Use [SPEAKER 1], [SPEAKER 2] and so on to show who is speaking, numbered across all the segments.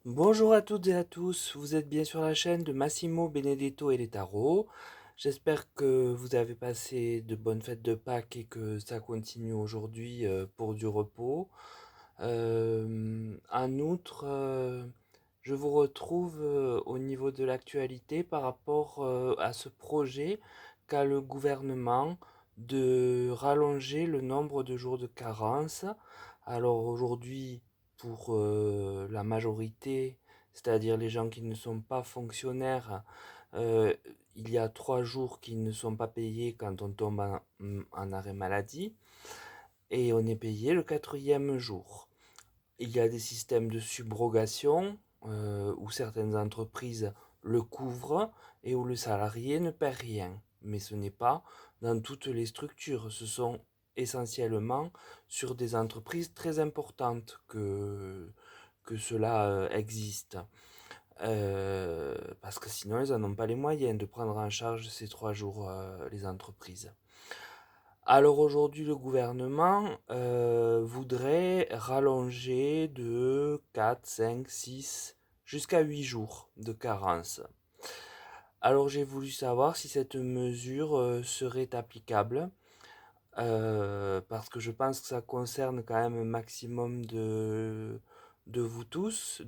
[SPEAKER 1] Bonjour à toutes et à tous, vous êtes bien sur la chaîne de Massimo Benedetto et les tarots. J'espère que vous avez passé de bonnes fêtes de Pâques et que ça continue aujourd'hui pour du repos. En outre, je vous retrouve au niveau de l'actualité par rapport à ce projet qu'a le gouvernement de rallonger le nombre de jours de carence. Alors aujourd'hui, pour la majorité, c'est-à-dire les gens qui ne sont pas fonctionnaires, euh, il y a 3 jours qui ne sont pas payés quand on tombe en arrêt maladie et on est payé le quatrième jour. Il y a des systèmes de subrogation où certaines entreprises le couvrent et où le salarié ne perd rien. Mais ce n'est pas dans toutes les structures. Ce sont essentiellement sur des entreprises très importantes que cela existe. Parce que sinon, elles n'en ont pas les moyens de prendre en charge ces 3 jours, les entreprises. Alors aujourd'hui, le gouvernement voudrait rallonger de 4, 5, 6 jusqu'à 8 jours de carence. Alors j'ai voulu savoir si cette mesure serait applicable, parce que je pense que ça concerne quand même un maximum de vous tous,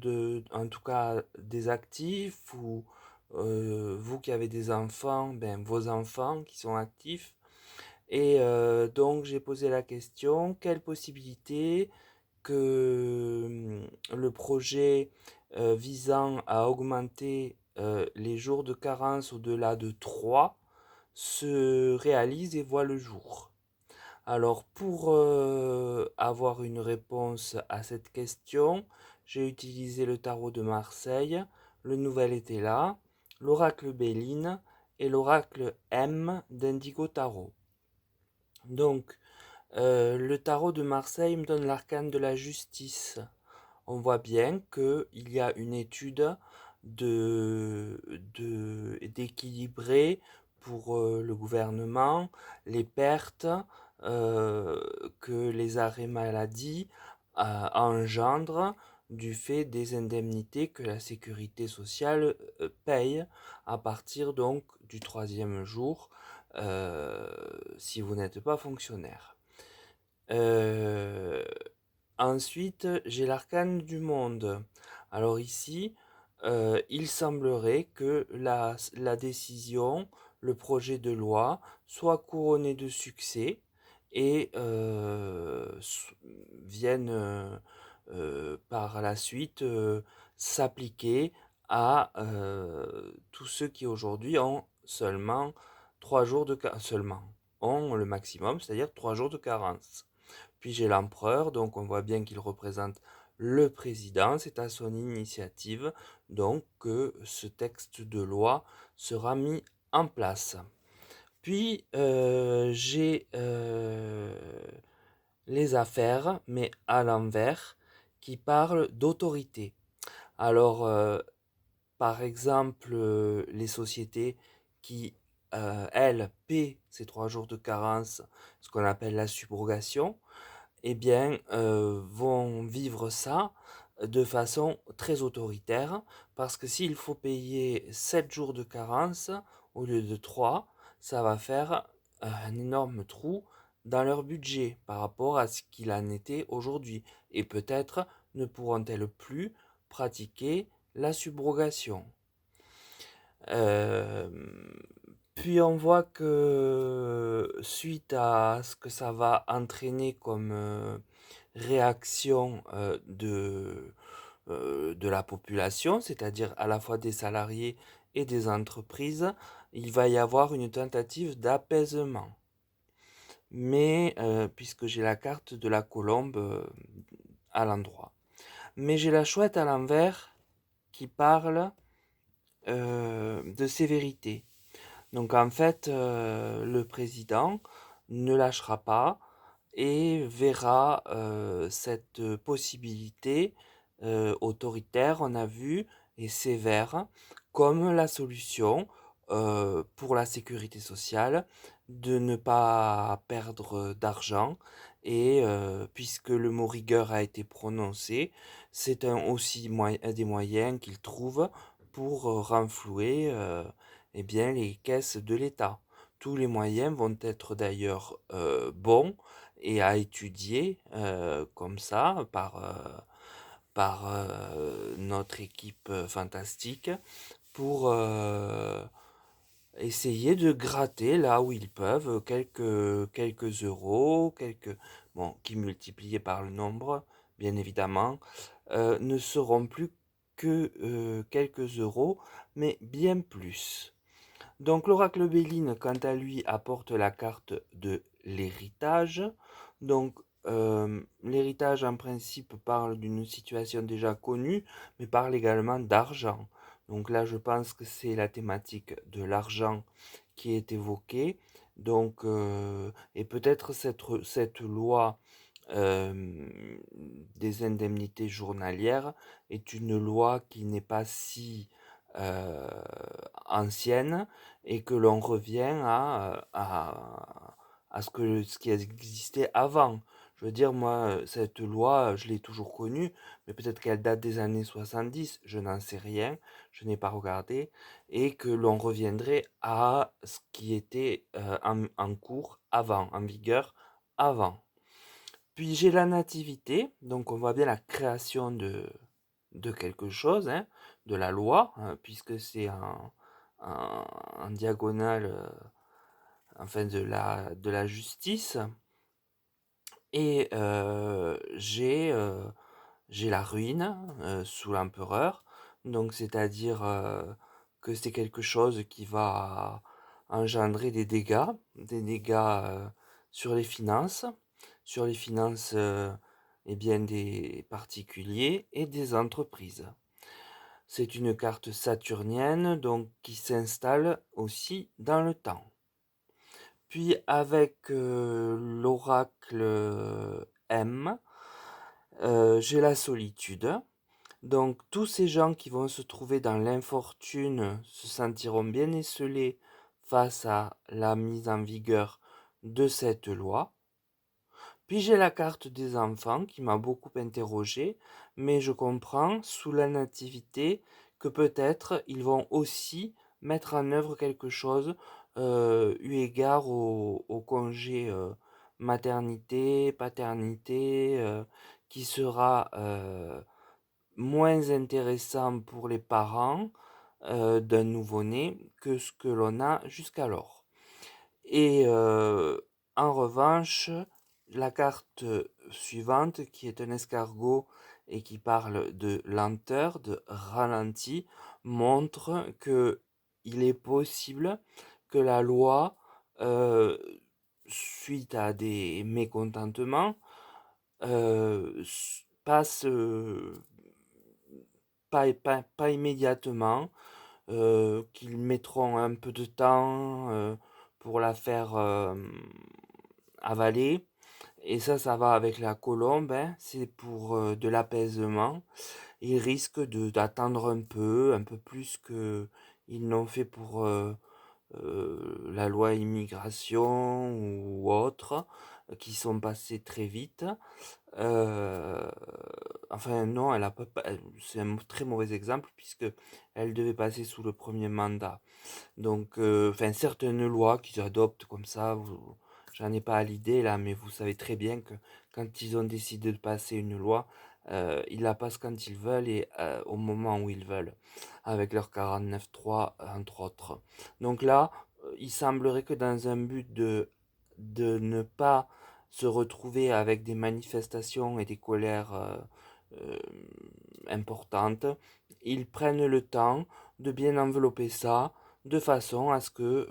[SPEAKER 1] en tout cas des actifs, ou vous qui avez des enfants, ben, vos enfants qui sont actifs. Et donc j'ai posé la question, quelle possibilité que le projet visant à augmenter les jours de carence au-delà de 3 se réalise et voit le jour. Alors pour avoir une réponse à cette question, j'ai utilisé le tarot de Marseille, le nouvel était là, l'oracle Béline et l'oracle M d'Indigo Tarot. Donc, le tarot de Marseille me donne l'arcane de la justice. On voit bien qu'il y a une étude d'équilibrer pour le gouvernement les pertes euh, que les arrêts maladie engendrent du fait des indemnités que la sécurité sociale paye à partir donc du troisième jour euh, si vous n'êtes pas fonctionnaire. Euh, Ensuite, j'ai l'arcane du monde. Alors ici, il semblerait que la décision, le projet de loi, soit couronné de succès et vienne par la suite s'appliquer à tous ceux qui aujourd'hui ont seulement 3 jours de seulement ont le maximum, c'est-à-dire 3 jours de carence. Puis j'ai l'empereur, donc on voit bien qu'il représente le président, c'est à son initiative, donc que ce texte de loi sera mis en place. Puis j'ai les affaires, mais à l'envers, qui parlent d'autorité. Alors, par exemple, les sociétés qui, elles, paient ces 3 jours de carence, ce qu'on appelle la subrogation, eh bien, vont vivre ça de façon très autoritaire, parce que s'il faut payer 7 jours de carence au lieu de 3, ça va faire un énorme trou dans leur budget par rapport à ce qu'il en était aujourd'hui. Et peut-être ne pourront-elles plus pratiquer la subrogation. Euh, Puis on voit que suite à ce que ça va entraîner comme réaction de la population, c'est-à-dire à la fois des salariés et des entreprises, il va y avoir une tentative d'apaisement. Mais puisque j'ai la carte de la colombe à l'endroit. Mais j'ai la chouette à l'envers qui parle de sévérité. Donc en fait, le président ne lâchera pas et verra cette possibilité autoritaire, on a vu, et sévère, comme la solution pour la sécurité sociale de ne pas perdre d'argent et puisque le mot rigueur a été prononcé, c'est aussi un des moyens qu'ils trouvent pour renflouer eh bien, les caisses de l'État. Tous les moyens vont être d'ailleurs bons et à étudier comme ça par notre équipe fantastique pour essayer de gratter là où ils peuvent quelques euros, bon, qui multipliés par le nombre, bien évidemment, ne seront plus que quelques euros, mais bien plus. Donc l'oracle Béline, quant à lui, apporte la carte de l'héritage. Donc l'héritage, en principe, parle d'une situation déjà connue, mais parle également d'argent. Donc là, je pense que c'est la thématique de l'argent qui est évoquée. Donc, et peut-être cette loi des indemnités journalières est une loi qui n'est pas si euh, ancienne et que l'on revient à ce qui existait avant. Je veux dire, moi, cette loi, je l'ai toujours connue, mais peut-être qu'elle date des années 70, je n'en sais rien, je n'ai pas regardé, et que l'on reviendrait à ce qui était en cours avant, en vigueur avant. Puis j'ai la nativité, donc on voit bien la création de quelque chose, hein, de la loi, hein, puisque c'est en diagonale enfin de la justice. Et j'ai la ruine sous l'empereur, donc c'est-à-dire que c'est quelque chose qui va engendrer des dégâts sur les finances eh bien, des particuliers et des entreprises. C'est une carte saturnienne donc qui s'installe aussi dans le temps. Puis avec l'oracle M, j'ai la solitude. Donc tous ces gens qui vont se trouver dans l'infortune se sentiront bien esselés face à la mise en vigueur de cette loi. Puis j'ai la carte des enfants qui m'a beaucoup interrogé, mais je comprends sous la nativité que peut-être ils vont aussi mettre en œuvre quelque chose eu égard au congé maternité, paternité, qui sera moins intéressant pour les parents d'un nouveau-né que ce que l'on a jusqu'alors. Et en revanche, la carte suivante, qui est un escargot et qui parle de lenteur, de ralenti, montre que il est possible que la loi, euh, suite à des mécontentements, passe pas immédiatement, qu'ils mettront un peu de temps pour la faire avaler. Et ça va avec la colombe, hein, c'est pour de l'apaisement. Ils risquent d'attendre un peu plus que ils n'ont fait pour la loi immigration ou autres, qui sont passés très vite. Euh, enfin non, elle a pas, c'est un très mauvais exemple puisque elle devait passer sous le premier mandat. Donc, enfin, certaines lois qu'ils adoptent comme ça, j'en ai pas à l'idée là, mais vous savez très bien que quand ils ont décidé de passer une loi, ils la passent quand ils veulent et au moment où ils veulent, avec leur 49.3 entre autres. Donc là, il semblerait que dans un but de ne pas se retrouver avec des manifestations et des colères euh, importantes, ils prennent le temps de bien envelopper ça de façon à ce que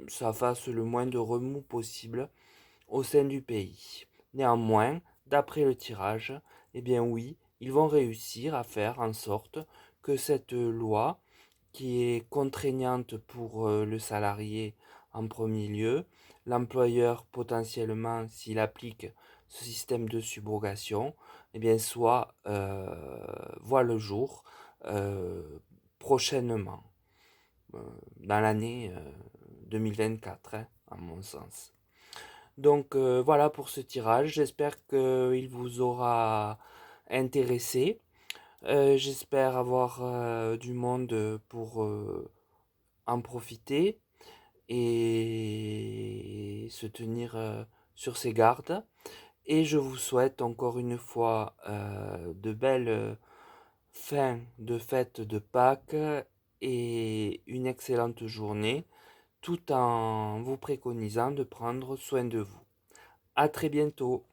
[SPEAKER 1] ça fasse le moins de remous possible au sein du pays. Néanmoins, d'après le tirage, eh bien oui, ils vont réussir à faire en sorte que cette loi, qui est contraignante pour le salarié en premier lieu, l'employeur potentiellement s'il applique ce système de subrogation, eh bien soit voit le jour euh, prochainement, euh, dans l'année 2024, hein, à mon sens. Donc voilà pour ce tirage, j'espère qu'il vous aura intéressé. J'espère avoir du monde pour en profiter et se tenir sur ses gardes. Et je vous souhaite encore une fois de belles fins de fête de Pâques et une excellente journée, tout en vous préconisant de prendre soin de vous. À très bientôt.